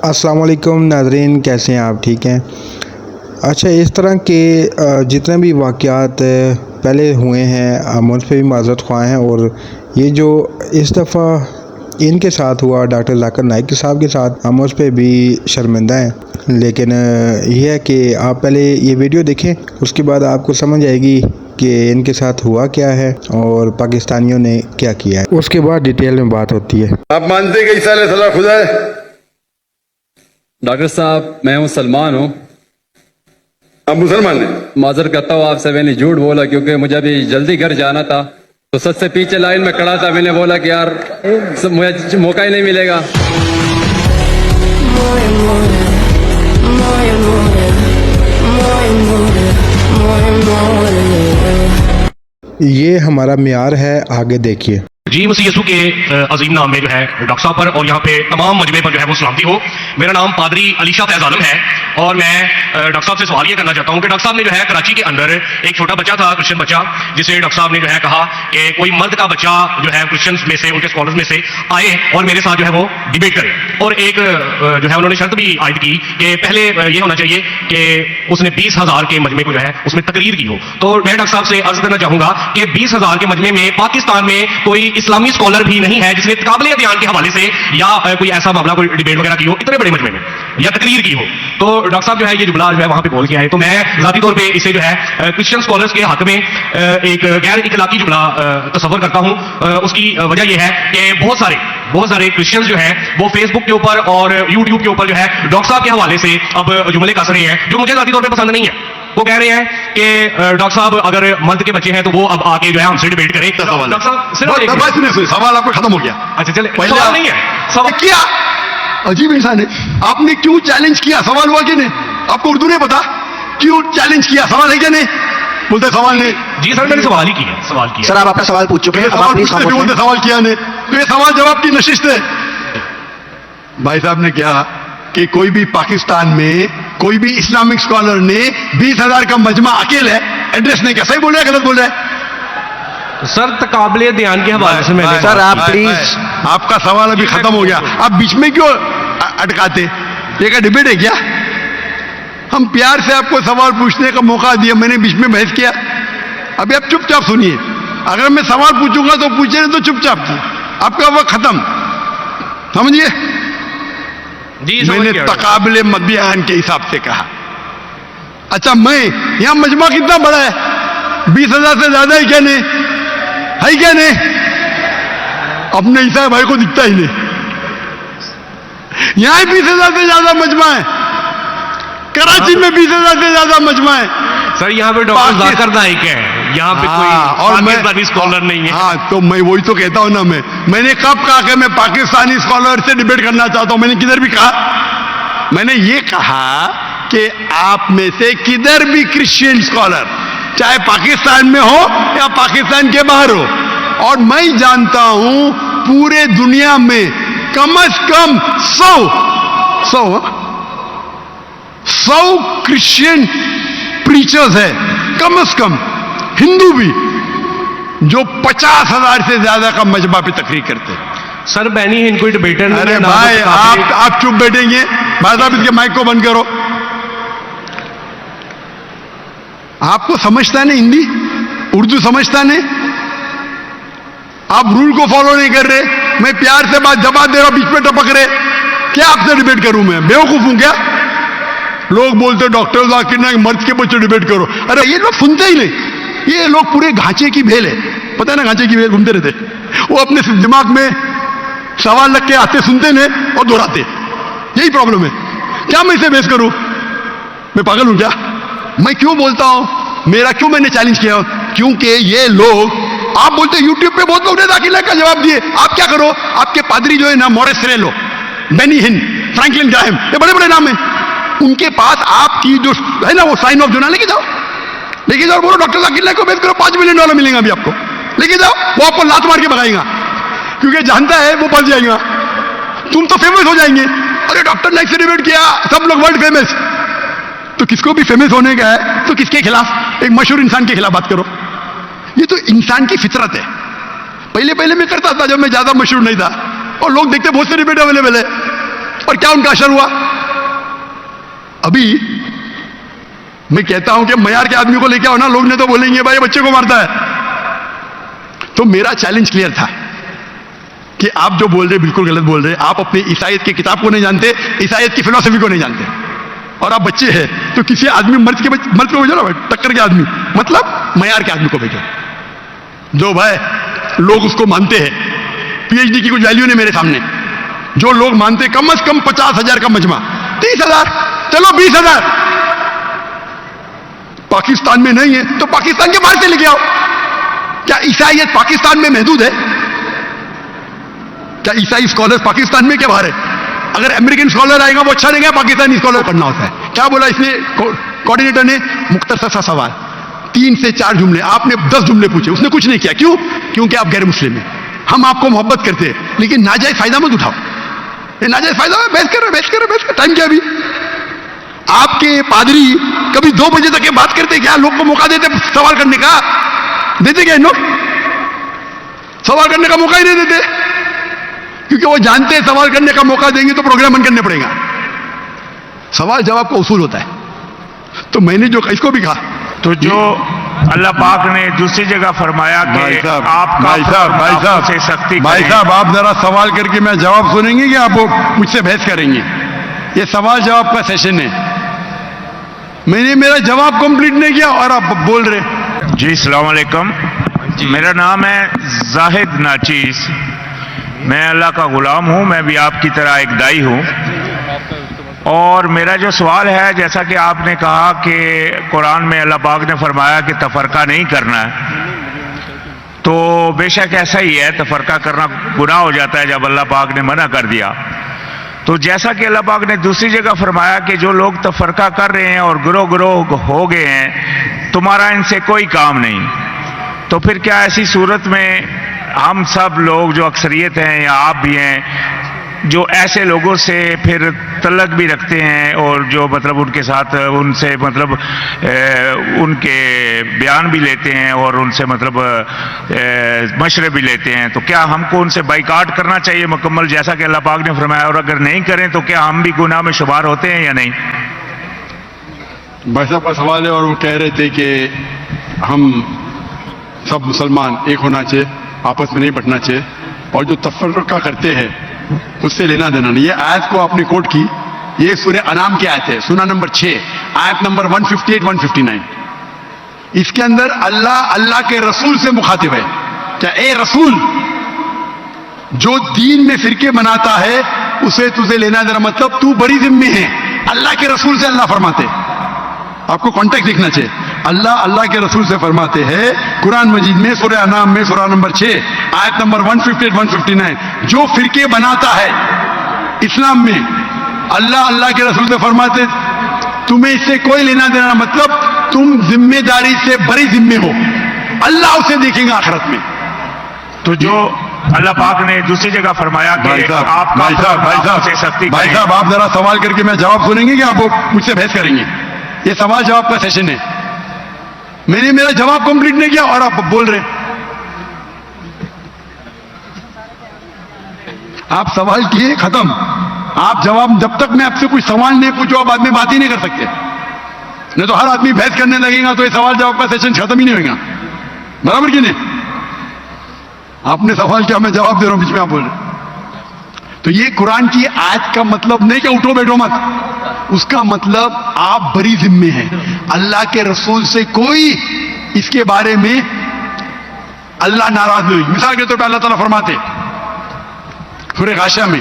अस्सलाम वालेकुम नाज़रीन, कैसे हैं आप? ठीक हैं। अच्छा, इस तरह के जितने भी वाक़यात पहले हुए हैं हम उस पे भी माज़रत ख़्वाह हैं, और ये जो इस दफ़ा इनके साथ हुआ डॉक्टर ज़ाकिर नाइक साहब के साथ, हम उस पे भी शर्मिंदा हैं। लेकिन ये है कि आप पहले ये वीडियो देखें, उसके बाद आपको समझ आएगी कि इनके साथ हुआ क्या है और पाकिस्तानियों ने क्या किया है। उसके बाद डिटेल में बात होती है। आप मानते हैं कि ईसा अलैहिस्सलाम खुदा है? डॉक्टर साहब, मैं मुसलमान हूँ। आप मुसलमान हैं? माजर करता हूँ आपसे, मैंने झूठ बोला क्योंकि मुझे अभी जल्दी घर जाना था, तो सच से पीछे लाइन में खड़ा था। मैंने बोला कि यार मुझे मौका ही नहीं मिलेगा। ये हमारा मियार है, आगे देखिए। जी मसीह यीशु के अजीम नाम में जो है डॉक्टर साहब पर और यहाँ पे तमाम मजमे पर जो है वो सलामती हो। मेरा नाम पादरी अलीशा फैज आलम है और मैं डॉक्टर साहब से सवाल ये करना चाहता हूँ कि डॉक्टर साहब ने जो है कराची के अंदर एक छोटा बच्चा था, क्रिश्चियन बच्चा, जिसे डॉक्टर साहब ने जो है कहा कि कोई मर्द का बच्चा जो है क्रिश्चियंस में से, उनके स्कॉलर्स में से आए और मेरे साथ जो है वो डिबेट करे। और एक जो है उन्होंने शर्त भी आयद की कि पहले ये होना चाहिए कि उसने 20,000 के मजमे को जो है उसमें तकरीर की हो। तो मैं डॉक्टर साहब से अर्ज करना चाहूंगा कि 20,000 के मजमे में पाकिस्तान में कोई इस्लामी स्कॉलर भी नहीं है जिसने काबिल ध्यान के हवाले से या कोई ऐसा मामला, कोई डिबेट वगैरह की हो इतने बड़े मजमे में या तकरीर की हो। तो डॉक्टर साहब जो है ये जुमला जो है वहां पे बोल के आए, तो मैं जाती तौर पे इसे जो है क्रिश्चियन स्कॉलर्स के हक में एक गैर इखलाकी जुमला तस्वर करता हूं। उसकी वजह यह है कि बहुत सारे क्रिश्चियंस जो है वो फेसबुक के ऊपर और यूट्यूब के ऊपर जो है डॉक्टर साहब के हवाले से अब जुमले कस रहे हैं जो मुझे जाती तौर पे पसंद नहीं है। वो कह रहे हैं कि डॉक्टर साहब अगर मर्द के बच्चे हैं तो वो अब आके जो है हमसे डिबेट करें। डॉक्टर साहब सिर्फ सवाल आपका खत्म हो गया। अच्छा चले, पहले सवाल नहीं है, सवाल किया। अजीब इंसान है। आपने क्यों चैलेंज किया? सवाल हुआ कि नहीं? आपको उर्दू नहीं पता? क्यों चैलेंज किया? सवाल है क्या नहीं? बोलते सवाल नहीं। जी सर, मैंने सवाल ही किया। सर आप अपना सवाल पूछ चुके हैं, अब आप प्लीज खामोश हैं। बोलते सवाल किया नहीं, तो ये सवाल जवाब की नशिस्त है। भाई साहब ने क्या कि कोई भी पाकिस्तान में कोई भी इस्लामिक स्कॉलर ने 20,000 का मजमा अकेले एड्रेस नहीं किया। सही बोल रहे हैं, गलत बोल रहे हैं? सर तकाबले ध्यान के हवाले से मैंने सर आप प्लीज, आपका सवाल अभी खत्म हो गया, आप बीच में क्यों अटकाते? ये क्या डिबेट है क्या? हम प्यार से आपको सवाल पूछने का मौका दिया, मैंने बीच में बहस किया। अभी आप चुपचाप सुनिए। अगर मैं सवाल पूछूंगा तो पूछे नहीं तो चुपचाप की, आपका वक्त खत्म। समझिए, मैंने तकाबले बयान के हिसाब से कहा। अच्छा, मैं यहां मजमा कितना बड़ा है? 20,000 से ज्यादा है क्या नहीं? है क्या नहीं? अपने ईसा भाई को दिखता ही नहीं। यहां 20,000 से ज्यादा मजमा है, कराची में 20,000 से ज्यादा मजमा है। सर यहाँ पे डॉक्टर जाकिर नाइक है, यहाँ पे कोई और पाकिस्तानी स्कॉलर नहीं है। हाँ, तो मैं वही तो कहता हूं ना। मैंने कब कहा कि मैं पाकिस्तानी स्कॉलर से डिबेट करना चाहता हूं? मैंने किधर भी कहा? मैंने ये कहा कि आप में से किधर भी क्रिश्चियन स्कॉलर, चाहे पाकिस्तान में हो या पाकिस्तान के बाहर हो, और मैं जानता हूं पूरे दुनिया में कम से कम 100 क्रिश्चियन प्रीचर्स है, कम से कम हिंदू भी, जो 50,000 से ज्यादा का मजमा पे तकरीर करते हैं। सर बैनी है, इनको डिबेटर नहीं। अरे भाई आप चुप बैठेंगे? भाई साहब इसके माइक को बंद करो। आपको समझता नहीं हिंदी, उर्दू समझता नहीं, आप रूल को फॉलो नहीं कर रहे। मैं प्यार से बात जवाब दे रहा हूं, बीच में टपक रहे। क्या आपसे डिबेट करूं? मैं बेवकूफ हूं क्या? लोग बोलते डॉक्टर जाकिर नाइक मर्द के बच्चे डिबेट करो। अरे ये लोग सुनते ही नहीं। ये लोग पूरे घांचे की भेल है, पता है ना? घांचे की भेल घूमते रहते, वो अपने दिमाग में सवाल लग के आते, सुनते नहीं और दोहराते। यही प्रॉब्लम है। क्या मैं इसे बहस करूं? मैं पागल हूं क्या? मैं क्यों बोलता हूं? मैंने चैलेंज किया? क्योंकि ये लोग, आप बोलते यूट्यूब पे बहुत लोग ने जाकिर नाइक का जवाब दिए। आप क्या करो? आपके पादरी जो है ना, मोरिस रेलो, बेनी हिन, फ्रैंकलिन ग्राहम, ये बड़े बड़े नाम हैं, उनके पास आपकी जो है ना वो साइन ऑफ जोना लेके जाओ, बोलो डॉक्टर जाकिर नाइक को बेच करो, $5 मिलियन मिलेंगे अभी आपको। लेके जाओ, वो आपको लात मार के भगाएगा क्योंकि जानता है वो फंस जाएगा। तुम तो फेमस हो जाएंगे। अरे डॉक्टर नाइक से डिबेट किया, सब लोग वर्ल्ड फेमस। तो किसको भी फेमस होने का है तो किसके खिलाफ? एक मशहूर इंसान के खिलाफ बात करो। ये तो इंसान की फितरत है। पहले मैं करता था जब मैं ज्यादा मशहूर नहीं था, और लोग देखते बहुत से डिबेट अवेलेबल है। اور کیا ان کا اثر ہوا؟ ابھی میں کہتا ہوں کہ معیار کے آدمی کو لے کے آؤ نا، لوگ نے تو بولیں گے بھائی بچے کو مارتا ہے. تو میرا چیلنج کلیئر تھا کہ آپ جو بول رہے بالکل غلط بول رہے. آپ اپنی عیسائیت کی کتاب کو نہیں جانتے، عیسائیت کی فلسفی کو نہیں جانتے، اور آپ بچے ہیں تو کسی آدمی مرد کو بھیجو نا، ٹکر کے آدمی، مطلب معیار کے آدمی کو بھیجو جو بھائی لوگ اس کو مانتے ہیں. پی ایچ ڈی کی کچھ ویلیو نہیں میرے سامنے. جو لوگ مانتے کم از کم 50,000 کا مجمع، 30,000، چلو 20,000. پاکستان میں نہیں ہے تو پاکستان کے باہر سے لے کے آؤ. کیا عیسائیت پاکستان میں محدود ہے؟ کیا عیسائی اسکالر پاکستان میں کیا باہر ہے؟ اگر امریکن اسکالر آئے گا وہ اچھا رہے گا، پاکستانی اسکالر کرنا ہوتا ہے. کیا بولا اس نے کوآرڈینیٹر نے؟ مختصر سا سوال، 3 سے 4 جملے. آپ نے 10 جملے پوچھے، اس نے کچھ نہیں کیا. کیوں؟ کیونکہ آپ غیر مسلم ہیں. ہم آپ کو محبت کرتے ہیں لیکن ناجائز فائدہ مت اٹھاؤ. یہ ناجائز فائدہ ہے، بحث کر رہے. ٹائم کیا ابھی؟ آپ کے پادری کبھی 2 بجے تک یہ بات کرتے کیا؟ لوگ کو موقع دیتے سوال کرنے کا؟ دیتے کیا؟ لوگ سوال کرنے کا موقع ہی نہیں دیتے، کیونکہ وہ جانتے ہیں سوال کرنے کا موقع دیں گے تو پروگرام بند کرنے پڑے گا. سوال جواب کا اصول ہوتا ہے. تو میں نے جو اس کو بھی کہا، تو جو اللہ پاک نے دوسری جگہ فرمایا کہ آپ بھائی صاحب آپ ذرا سوال کر کے میں جواب سنیں گے کہ آپ مجھ سے بحث کریں گے؟ یہ سوال جواب کا سیشن ہے. میں نے میرا جواب کمپلیٹ نہیں کیا اور آپ بول رہے. جی السلام علیکم، میرا نام ہے زاہد ناچیز، میں اللہ کا غلام ہوں. میں بھی آپ کی طرح ایک دائی ہوں. اور میرا جو سوال ہے، جیسا کہ آپ نے کہا کہ قرآن میں اللہ پاک نے فرمایا کہ تفرقہ نہیں کرنا ہے، تو بے شک ایسا ہی ہے. تفرقہ کرنا گناہ ہو جاتا ہے جب اللہ پاک نے منع کر دیا. تو جیسا کہ اللہ پاک نے دوسری جگہ فرمایا کہ جو لوگ تفرقہ کر رہے ہیں اور گروہ ہو گئے ہیں، تمہارا ان سے کوئی کام نہیں. تو پھر کیا ایسی صورت میں ہم سب لوگ جو اکثریت ہیں یا آپ بھی ہیں، جو ایسے لوگوں سے پھر تعلق بھی رکھتے ہیں اور جو مطلب ان کے ساتھ ان سے مطلب ان کے بیان بھی لیتے ہیں اور ان سے مطلب مشورے بھی لیتے ہیں، تو کیا ہم کو ان سے بائیکاٹ کرنا چاہیے مکمل جیسا کہ اللہ پاک نے فرمایا؟ اور اگر نہیں کریں تو کیا ہم بھی گناہ میں شمار ہوتے ہیں یا نہیں؟ بھائی صاحب کا سوال ہے اور وہ کہہ رہے تھے کہ ہم سب مسلمان ایک ہونا چاہیے، آپس میں نہیں بٹنا چاہیے، اور جو تفرقہ کرتے ہیں اس سے لینا دینا نہیں. یہ آیت کو آپ نے کوٹ کی، یہ سورہ انعام کی آیت ہے، سورہ نمبر 6 آیت نمبر 158-159. اس کے اندر اللہ کے رسول سے مخاطب ہے. کیا اے رسول، جو دین میں فرقے بناتا ہے اسے تجھے لینا دینا، مطلب تو بری ذمہ ہے. اللہ کے رسول سے اللہ فرماتے، آپ کو کانٹیکٹ دیکھنا چاہیے. اللہ کے رسول سے فرماتے ہیں قرآن مجید میں سورہ انعام میں سورہ نمبر 6 آیت نمبر 158-159، جو فرقے بناتا ہے اسلام میں، اللہ کے رسول سے فرماتے تمہیں اس سے کوئی لینا دینا، مطلب تم ذمہ داری سے بری ذمہ ہو، اللہ اسے دیکھیں گا آخرت میں. تو جو اللہ پاک نے دوسری جگہ فرمایا کہ آپ بھائی صاحب آپ ذرا سوال کر کے میں جواب سنیں گے کہ آپ مجھ سے بحث کریں گے؟ یہ سوال جواب کا سیشن ہے. میں نے میرا جواب کمپلیٹ نہیں کیا اور آپ بول رہے. آپ سوال کیے ختم. آپ جواب، جب تک میں آپ سے کوئی سوال نہیں پوچھو آپ آدمی بات ہی نہیں کر سکتے. نہیں تو ہر آدمی بحث کرنے لگے گا تو یہ سوال جواب کا سیشن ختم ہی نہیں ہوگا. برابر کی نہیں؟ آپ نے سوال کیا، میں جواب دے رہا ہوں، بیچ میں آپ بول رہے. تو یہ قرآن کی آیت کا مطلب نہیں کہ اٹھو بیٹھو مت، اس کا مطلب آپ بری ذمے ہیں. اللہ کے رسول سے کوئی اس کے بارے میں اللہ ناراض نہیں. مثال کے طور پہ اللہ تعالیٰ فرماتے سورہ غاشیہ میں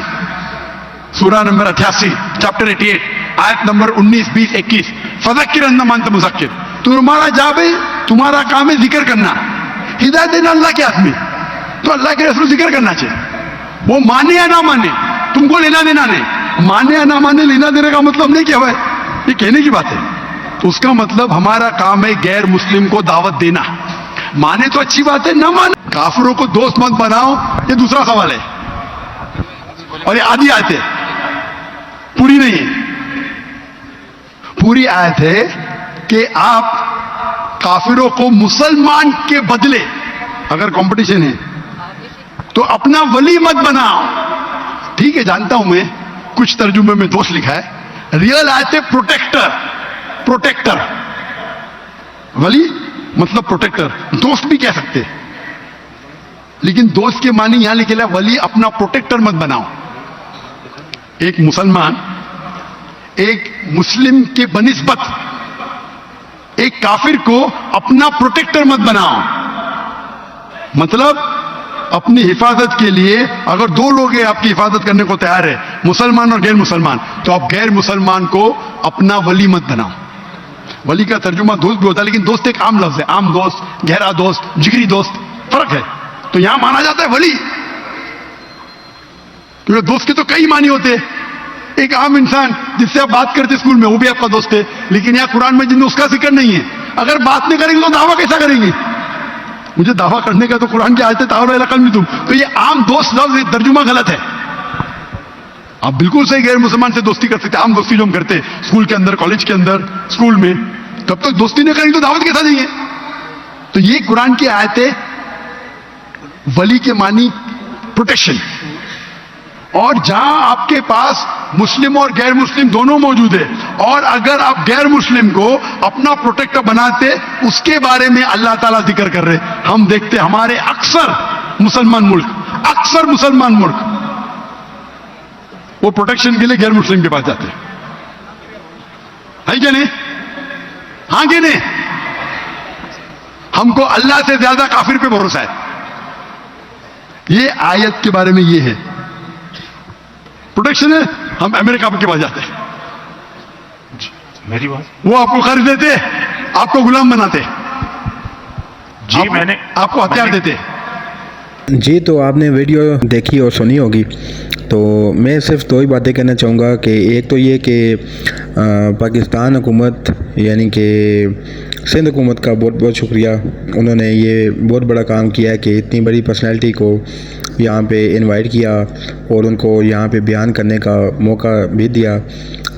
سورہ نمبر 88 چیپٹر 88 آیت نمبر 19، 20، 21، فذکر انما انت مذکر، تمہارا جاب ہے، تمہارا کام ہے ذکر کرنا، ہدایت دینا اللہ کے ہاتھ میں. تو اللہ کے رسول ذکر کرنا چاہیے. وہ مانے یا نہ مانے تم کو لینا دینا نہیں. مانے یا نہ مانے لینا دینے کا مطلب نہیں کیا بھائی، یہ کہنے کی بات ہے. تو اس کا مطلب ہمارا کام ہے غیر مسلم کو دعوت دینا. مانے تو اچھی بات ہے، نہ مانے کافروں کو دوست مت بناؤ، یہ دوسرا سوال ہے. اور یہ آدھی آیت ہے، پوری نہیں ہے. پوری آیت ہے کہ آپ کافروں کو مسلمان کے بدلے، اگر کمپٹیشن ہے تو اپنا ولی مت بناؤ. ٹھیک ہے جانتا ہوں میں कुछ तर्जुमे में दोस्त लिखा है, रियल आयत प्रोटेक्टर, प्रोटेक्टर, वली मतलब प्रोटेक्टर, दोस्त भी कह सकते हैं, लेकिन दोस्त के मानी यहां लिखे वली अपना प्रोटेक्टर मत बनाओ। एक मुसलमान एक मुस्लिम के बनिस्बत एक काफिर को अपना प्रोटेक्टर मत बनाओ, मतलब अपनी हिफाजत के लिए अगर दो लोग हैं आपकी हिफाजत करने को तैयार है, मुसलमान और गैर मुसलमान, तो आप गैर मुसलमान को अपना वली मत बनाओ। वली का तर्जुमा दोस्त भी होता है, लेकिन दोस्त एक आम लफ्ज है, आम दोस्त, गहरा दोस्त, जिगरी दोस्त, फर्क है। तो यहां माना जाता है वली, क्योंकि दोस्त के तो कई मानी होते हैं। एक आम इंसान जिससे आप बात करते स्कूल में, वो भी आपका दोस्त है, लेकिन यहां कुरान में जिनमें उसका जिक्र नहीं है, अगर बात नहीं करेंगे तो दावा कैसा करेंगे? मुझे दावा करने का तो कुरान की आयत है, तो ये आम दोस्त लफ्ज तर्जुमा गलत है। आप बिल्कुल सही गैर मुसलमान से दोस्ती कर सकते हैं, आम दोस्ती जो हम करते हैं स्कूल के अंदर, कॉलेज के अंदर, स्कूल में, तब तक दोस्ती नहीं करेंगे तो दावत कैसा देंगे? तो ये कुरान की आयतें वली के मानी प्रोटेक्शन, और जहां आपके पास मुस्लिम और गैर मुस्लिम दोनों मौजूद है, और अगर आप गैर मुस्लिम को अपना प्रोटेक्टर बनाते, उसके बारे में अल्लाह ताला जिक्र कर रहे। हम देखते हमारे अक्सर मुसलमान मुल्क वो प्रोटेक्शन के लिए गैर मुस्लिम के पास जाते हैं, है क्या नहीं? हाँ कि नहीं? हमको अल्लाह से ज्यादा काफिर पे भरोसा है। ये आयत के बारे में ये है, प्रोटेक्शन है, हम अमेरिका के पास जाते हैं, मेरी बात वो आपको कर्ज देते, आपको गुलाम बनाते, जी, मैंने आपको हथियार देते। जी, तो आपने वीडियो देखी और सुनी होगी, तो मैं सिर्फ दो ही बातें कहना चाहूँगा कि एक तो ये कि पाकिस्तान हुकूमत यानी कि सिंध हुकूमत का बहुत बहुत शुक्रिया, उन्होंने ये बहुत बड़ा काम किया है कि इतनी बड़ी पर्सनैलिटी को यहाँ पे इनवाइट किया और उनको यहाँ पे बयान करने का मौका भी दिया।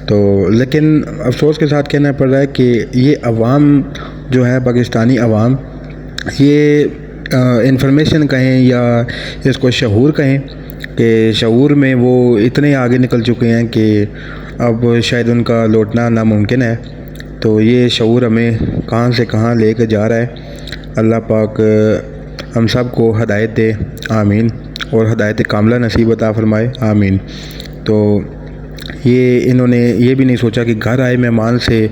तो लेकिन अफसोस के साथ कहना पड़ रहा है कि ये अवाम जो है, पाकिस्तानी अवाम, ये इंफॉर्मेशन कहें या इसको शऊर कहें, कि शऊर में वो इतने आगे निकल चुके हैं कि अब शायद उनका लौटना नामुमकिन है। तो ये शऊर हमें कहाँ से कहाँ लेकर जा रहा है। अल्लाह पाक हम सब को हदायत दे, आमीन, और हदायत कामला नसीब अता फरमाए, आमीन। तो ये इन्होंने ये भी नहीं सोचा कि घर आए मेहमान से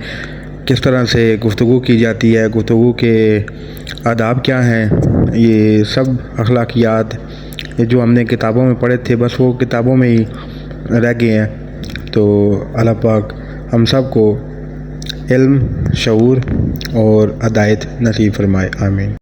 किस तरह से गुफ्तगू की जाती है, गुफ्तगू के आदाब क्या हैं, ये सब अखलाकियात ये जो हमने किताबों में पढ़े थे, बस वो किताबों में ही रह गए हैं। तो अल्लाह पाक हम सब को इल्म, शऊर और हदायत नसीब फरमाए, आमीन।